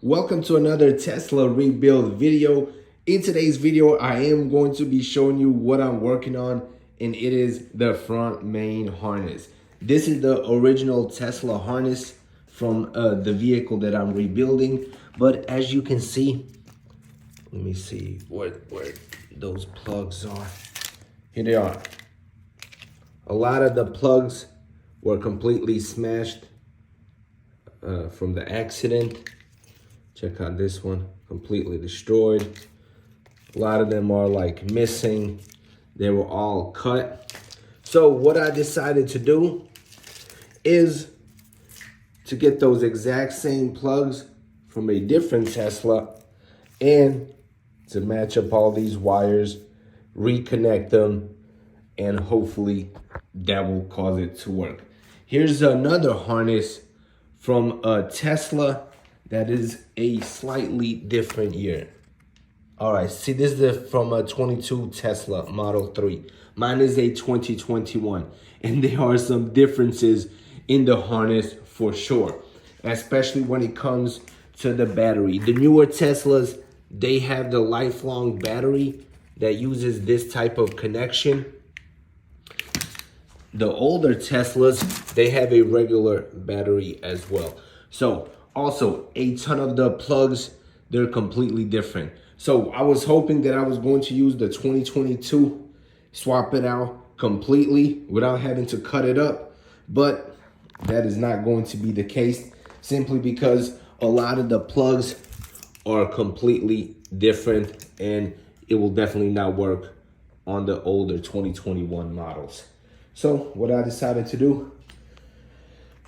Welcome to another Tesla rebuild video. In today's video, I am going to be showing you what I'm working on, and it is the front main harness. This is the original Tesla harness from the vehicle that I'm rebuilding. But as you can see, let me see where those plugs are. Here they are. A lot of the plugs were completely smashed from the accident. Check out this one, completely destroyed. A lot of them are like missing. They were all cut. So what I decided to do is to get those exact same plugs from a different Tesla and to match up all these wires, reconnect them, and hopefully that will cause it to work. Here's another harness from a Tesla that is a slightly different year. All right, see, this is from a 22 Tesla Model 3. Mine is a 2021, and there are some differences in the harness for sure, especially when it comes to the battery. The newer Teslas, they have the lifelong battery that uses this type of connection. The older Teslas, they have a regular battery as well. So also a ton of the plugs, they're completely different. So I was hoping that I was going to use the 2022, swap it out completely without having to cut it up. But that is not going to be the case, simply because a lot of the plugs are completely different, and it will definitely not work on the older 2021 models. So what I decided to do,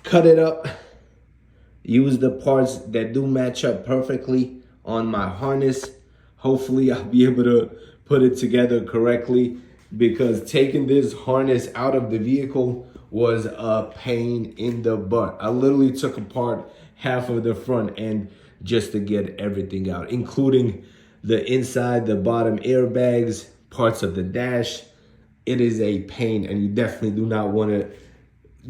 cut it up, use the parts that do match up perfectly on my harness. Hopefully I'll be able to put it together correctly, because taking this harness out of the vehicle was a pain in the butt. I literally took apart half of the front end just to get everything out, including the inside, the bottom airbags, parts of the dash. It is a pain, and you definitely do not want to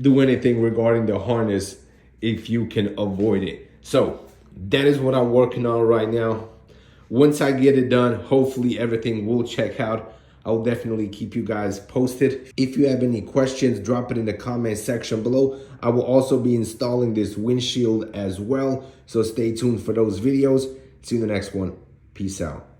do anything regarding the harness if you can avoid it. So that is what I'm working on right now. Once I get it done, hopefully everything will check out. I'll definitely keep you guys posted. If you have any questions, drop it in the comment section below. I will also be installing this windshield as well, so stay tuned for those videos. See you in the next one. Peace out.